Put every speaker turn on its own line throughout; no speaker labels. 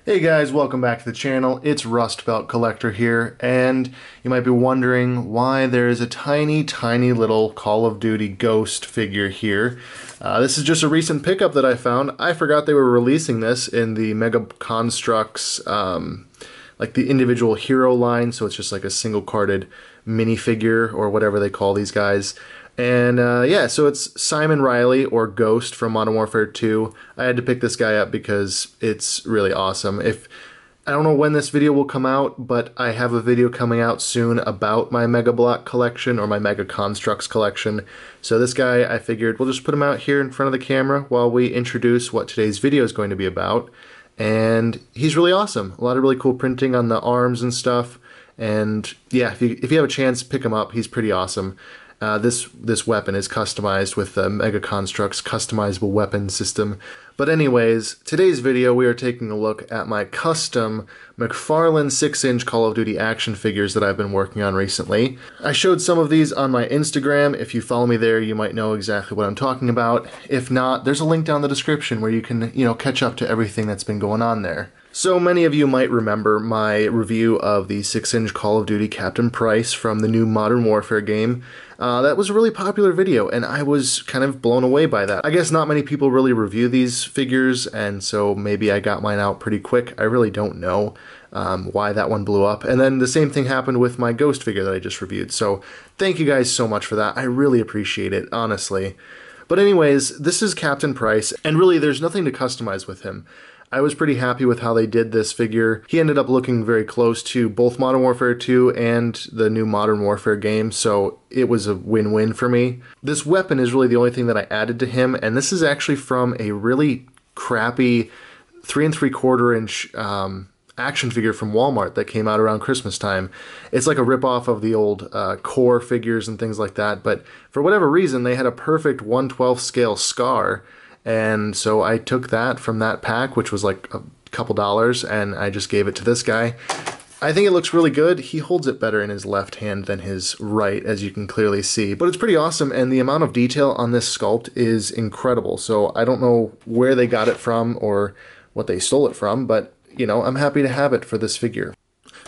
Hey guys, welcome back to the channel. It's Rust Belt Collector here, and you might be wondering why there's a tiny little Call of Duty Ghost figure here. This is just a recent pickup that I found. I forgot they were releasing this in the Mega Constructs, like the individual hero line, so it's just like a single carded minifigure or whatever they call these guys. And yeah, so it's Simon Riley, or Ghost, from Modern Warfare 2. I had to pick this guy up because it's really awesome. I don't know when this video will come out, but I have a video coming out soon about my Mega Block collection, or my Mega Constructs collection. So this guy, I figured we'll just put him out here in front of the camera while we introduce what today's video is going to be about. And he's really awesome. A lot of really cool printing on the arms and stuff. And yeah, if you have a chance, pick him up. He's pretty awesome. This weapon is customized with the Mega Constructs customizable weapon system. But anyways, today's video we are taking a look at my custom McFarlane 6-inch Call of Duty action figures that I've been working on recently. I showed some of these on my Instagram. If you follow me there, you might know exactly what I'm talking about. If not, there's a link down in the description where you can, catch up to everything that's been going on there. So many of you might remember my review of the 6-inch Call of Duty Captain Price from the new Modern Warfare game. That was a really popular video, and I was kind of blown away by that. I guess not many people really review these figures, and so maybe I got mine out pretty quick. I really don't know why that one blew up. And then the same thing happened with my Ghost figure that I just reviewed. So thank you guys so much for that. I really appreciate it, honestly. But anyways, this is Captain Price, and really there's nothing to customize with him. I was pretty happy with how they did this figure. He ended up looking very close to both Modern Warfare 2 and the new Modern Warfare game, so it was a win-win for me. This weapon is really the only thing that I added to him, and this is actually from a really crappy 3 3/4 inch action figure from Walmart that came out around Christmas time. It's like a ripoff of the old core figures and things like that, but for whatever reason they had a perfect 1/12 scale Scar. And so I took that from that pack, which was like a couple dollars, and I just gave it to this guy. I think it looks really good. He holds it better in his left hand than his right, as you can clearly see. But it's pretty awesome, and the amount of detail on this sculpt is incredible. So I don't know where they got it from or what they stole it from, but, I'm happy to have it for this figure.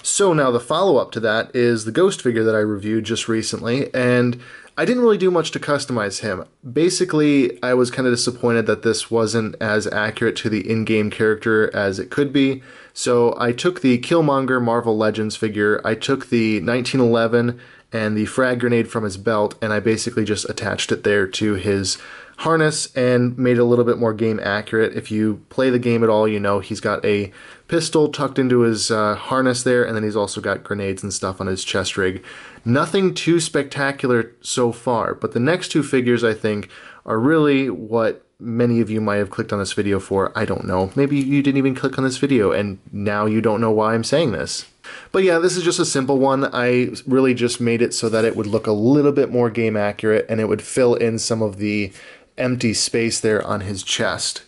So now the follow-up to that is the Ghost figure that I reviewed just recently, and I didn't really do much to customize him. Basically, I was kind of disappointed that this wasn't as accurate to the in-game character as it could be, so I took the Killmonger Marvel Legends figure, I took the 1911 and the frag grenade from his belt, and I basically just attached it there to his harness and made it a little bit more game accurate. If you play the game at all, he's got a pistol tucked into his harness there, and then he's also got grenades and stuff on his chest rig. Nothing too spectacular so far, but the next two figures, I think, are really what many of you might have clicked on this video for. I don't know. Maybe you didn't even click on this video, and now you don't know why I'm saying this. But yeah, this is just a simple one. I really just made it so that it would look a little bit more game accurate, and it would fill in some of the empty space there on his chest.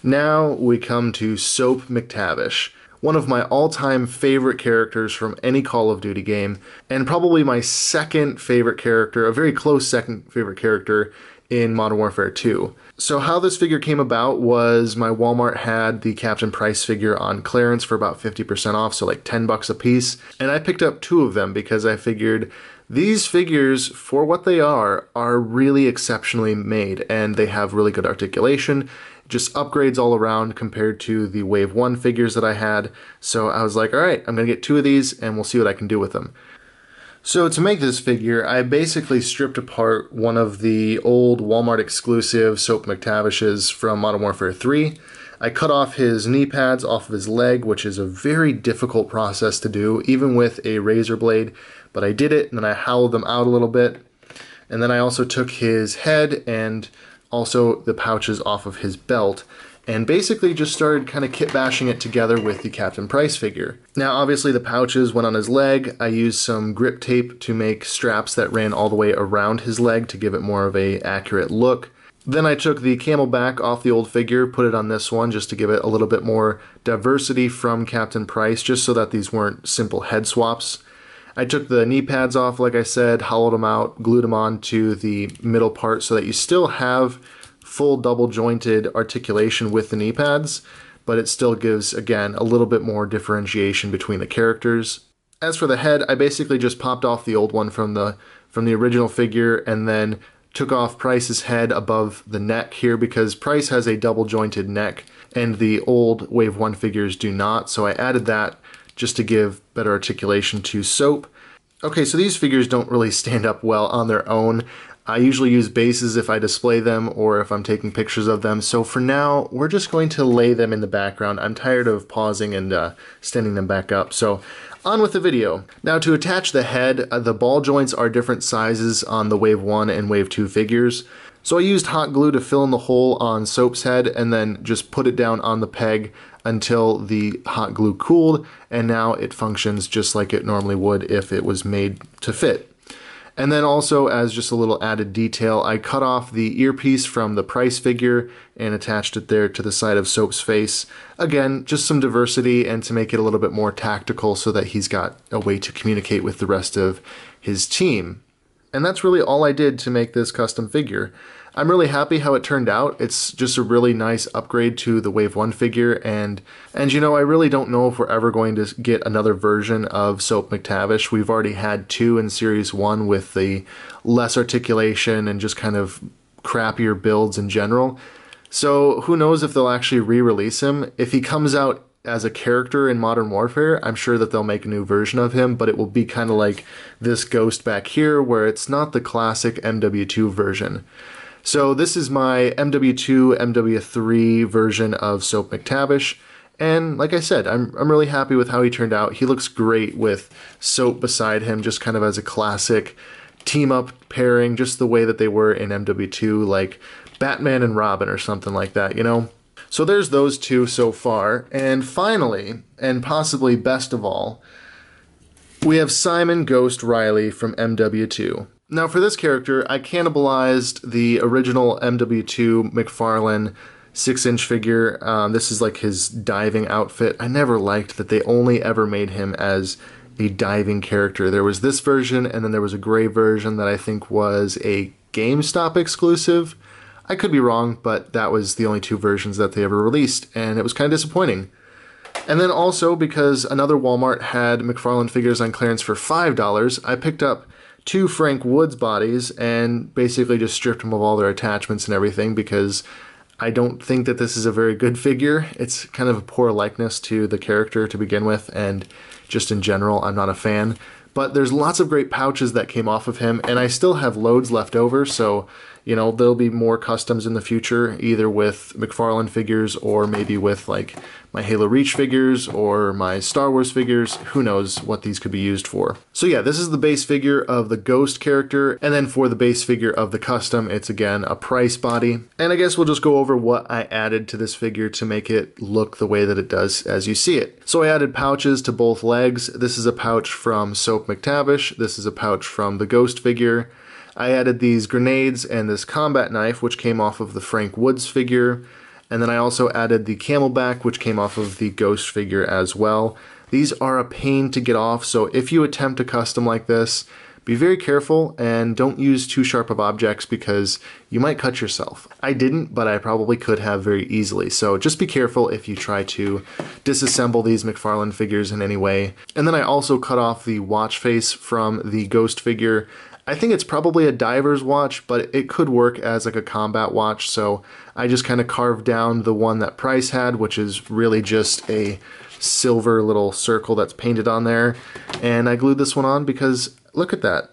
Now we come to Soap Mactavish, one of my all-time favorite characters from any Call of Duty game, and probably my second favorite character, a very close second favorite character in Modern Warfare 2. So how this figure came about was my Walmart had the Captain Price figure on clearance for about 50% off, so like $10 a piece, and I picked up 2 of them because I figured these figures, for what they are really exceptionally made, and they have really good articulation, just upgrades all around compared to the Wave 1 figures that I had. So I was like, alright, I'm going to get 2 of these and we'll see what I can do with them. So to make this figure, I basically stripped apart one of the old Walmart exclusive Soap Mactavishes from Modern Warfare 3. I cut off his knee pads off of his leg, which is a very difficult process to do, even with a razor blade, but I did it, and then I hollowed them out a little bit. And then I also took his head and also the pouches off of his belt, and basically just started kind of kit bashing it together with the Captain Price figure. Now obviously the pouches went on his leg. I used some grip tape to make straps that ran all the way around his leg to give it more of a accurate look. Then I took the camelback off the old figure, put it on this one just to give it a little bit more diversity from Captain Price, just so that these weren't simple head swaps. I took the knee pads off, like I said, hollowed them out, glued them on to the middle part so that you still have full double jointed articulation with the knee pads, but it still gives, again, a little bit more differentiation between the characters. As for the head, I basically just popped off the old one from the original figure and then took off Price's head above the neck here because Price has a double jointed neck and the old Wave 1 figures do not, so I added that just to give better articulation to Soap. Okay, so these figures don't really stand up well on their own. I usually use bases if I display them or if I'm taking pictures of them, so for now we're just going to lay them in the background. I'm tired of pausing and standing them back up, so on with the video. Now to attach the head, the ball joints are different sizes on the Wave 1 and Wave 2 figures. So I used hot glue to fill in the hole on Soap's head and then just put it down on the peg until the hot glue cooled, and now it functions just like it normally would if it was made to fit. And then also, as just a little added detail, I cut off the earpiece from the Price figure and attached it there to the side of Soap's face. Again, just some diversity and to make it a little bit more tactical so that he's got a way to communicate with the rest of his team. And that's really all I did to make this custom figure. I'm really happy how it turned out. It's just a really nice upgrade to the Wave 1 figure, and you know, I really don't know if we're ever going to get another version of Soap Mactavish. We've already had 2 in Series 1 with the less articulation and just kind of crappier builds in general. So who knows if they'll actually re-release him. If he comes out as a character in Modern Warfare, I'm sure that they'll make a new version of him, but it will be kind of like this Ghost back here, where it's not the classic MW2 version. So this is my MW2, MW3 version of Soap Mactavish, and like I said, I'm really happy with how he turned out. He looks great with Soap beside him, just kind of as a classic team-up pairing, just the way that they were in MW2, like Batman and Robin or something like that, you know? So there's those 2 so far, and finally, and possibly best of all, we have Simon Ghost Reilly from MW2. Now for this character, I cannibalized the original MW2 McFarlane 6-inch figure. This is like his diving outfit. I never liked that they only ever made him as a diving character. There was this version, and then there was a gray version that I think was a GameStop exclusive. I could be wrong, but that was the only 2 versions that they ever released, and it was kind of disappointing. And then also, because another Walmart had McFarlane figures on clearance for $5, I picked up 2 Frank Woods bodies and basically just stripped them of all their attachments and everything because I don't think that this is a very good figure. It's kind of a poor likeness to the character to begin with, and just in general, I'm not a fan. But there's lots of great pouches that came off of him, and I still have loads left over, so you know, there'll be more customs in the future, either with McFarlane figures or maybe with like my Halo Reach figures or my Star Wars figures. Who knows what these could be used for. So yeah, this is the base figure of the Ghost character, and then for the base figure of the custom, it's again a Price body. And I guess we'll just go over what I added to this figure to make it look the way that it does as you see it. So I added pouches to both legs. This is a pouch from Soap Mactavish. This is a pouch from the Ghost figure. I added these grenades and this combat knife, which came off of the Frank Woods figure. And then I also added the camelback, which came off of the Ghost figure as well. These are a pain to get off, so if you attempt a custom like this, be very careful and don't use too sharp of objects because you might cut yourself. I didn't, but I probably could have very easily, so just be careful if you try to disassemble these McFarlane figures in any way. And then I also cut off the watch face from the Ghost figure. I think it's probably a diver's watch, but it could work as like a combat watch, so I just kind of carved down the one that Price had, which is really just a silver little circle that's painted on there, and I glued this one on because look at that.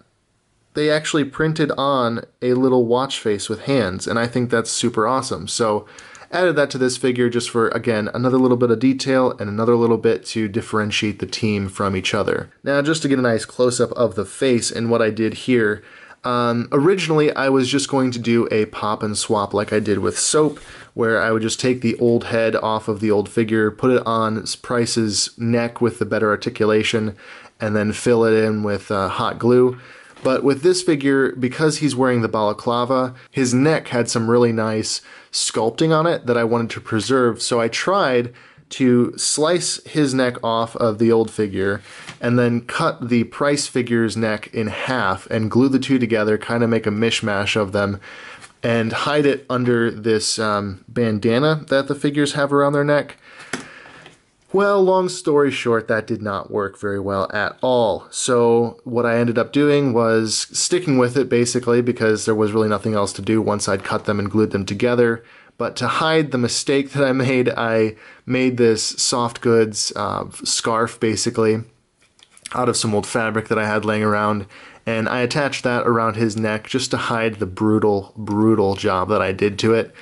They actually printed on a little watch face with hands, and I think that's super awesome. So added that to this figure just for, again, another little bit of detail and another little bit to differentiate the team from each other. Now, just to get a nice close-up of the face and what I did here, originally I was just going to do a pop and swap like I did with Soap, where I would just take the old head off of the old figure, put it on Price's neck with the better articulation, and then fill it in with hot glue. But with this figure, because he's wearing the balaclava, his neck had some really nice sculpting on it that I wanted to preserve, so I tried to slice his neck off of the old figure and then cut the Price figure's neck in half and glue the two together, kind of make a mishmash of them, and hide it under this bandana that the figures have around their neck. Well, long story short, that did not work very well at all. So what I ended up doing was sticking with it basically because there was really nothing else to do once I'd cut them and glued them together. But to hide the mistake that I made this soft goods scarf basically out of some old fabric that I had laying around, and I attached that around his neck just to hide the brutal job that I did to it.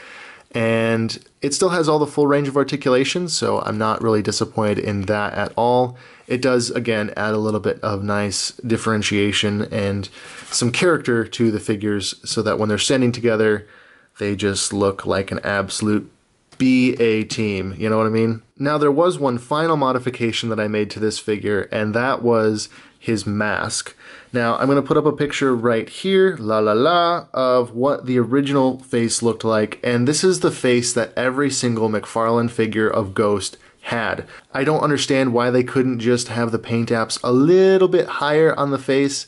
And it still has all the full range of articulation, so I'm not really disappointed in that at all. It does, again, add a little bit of nice differentiation and some character to the figures so that when they're standing together, they just look like an absolute BA team, you know what I mean? Now, there was one final modification that I made to this figure, and that was his mask. Now, I'm going to put up a picture right here, of what the original face looked like, and this is the face that every single McFarlane figure of Ghost had. I don't understand why they couldn't just have the paint apps a little bit higher on the face,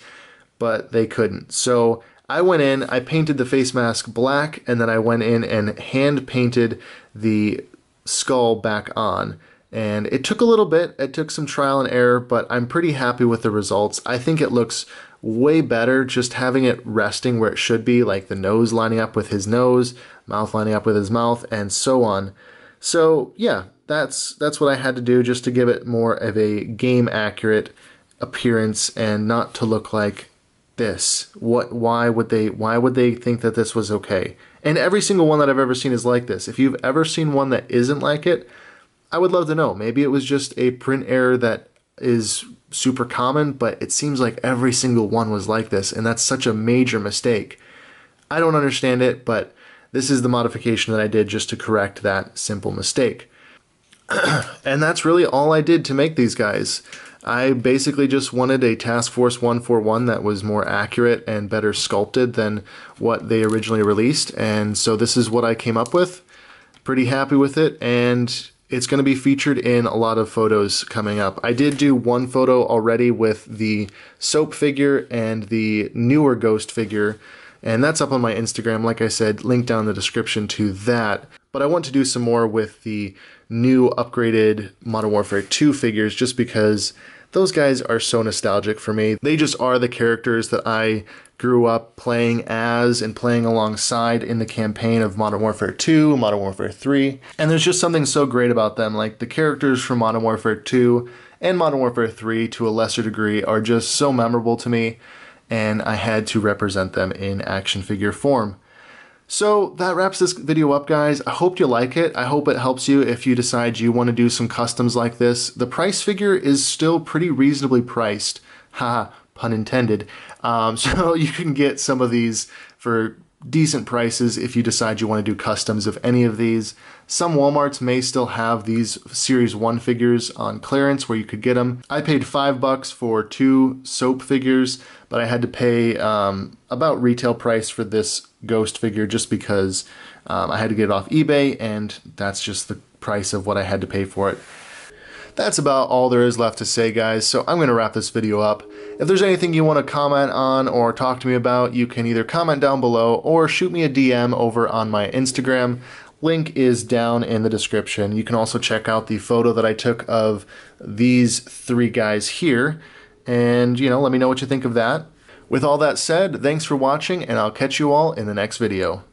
but they couldn't. So I went in, I painted the face mask black, and then I went in and hand painted the skull back on. And it took a little bit, it took some trial and error, but I'm pretty happy with the results. I think it looks way better just having it resting where it should be, like the nose lining up with his nose, mouth lining up with his mouth, and so on. So yeah, that's what I had to do just to give it more of a game accurate appearance and not to look like this. Why would they think that this was okay? And every single one that I've ever seen is like this. If you've ever seen one that isn't like it, I would love to know. Maybe it was just a print error that is super common, but it seems like every single one was like this, and that's such a major mistake. I don't understand it, but this is the modification that I did just to correct that simple mistake. And that's really all I did to make these guys. I basically just wanted a Task Force 141 that was more accurate and better sculpted than what they originally released, and so this is what I came up with. Pretty happy with it, and it's going to be featured in a lot of photos coming up. I did do one photo already with the soap figure and the newer Ghost figure, and that's up on my Instagram. Like I said, link down in the description to that. But I want to do some more with the new upgraded Modern Warfare 2 figures just because those guys are so nostalgic for me. They just are the characters that I grew up playing as and playing alongside in the campaign of Modern Warfare 2, Modern Warfare 3. And there's just something so great about them. Like the characters from Modern Warfare 2 and Modern Warfare 3 to a lesser degree are just so memorable to me, and I had to represent them in action figure form. So that wraps this video up, guys. I hope you like it. I hope it helps you if you decide you want to do some customs like this. The price figure is still pretty reasonably priced. Haha, pun intended. So you can get some of these for decent prices if you decide you want to do customs of any of these. Some Walmarts may still have these Series 1 figures on clearance where you could get them. I paid $5 for 2 soap figures, but I had to pay about retail price for this Ghost figure just because I had to get it off eBay, and that's just the price of what I had to pay for it. That's about all there is left to say, guys, so I'm going to wrap this video up. If there's anything you want to comment on or talk to me about, you can either comment down below or shoot me a DM over on my Instagram. Link is down in the description. You can also check out the photo that I took of these 3 guys here, and, let me know what you think of that. With all that said, thanks for watching, and I'll catch you all in the next video.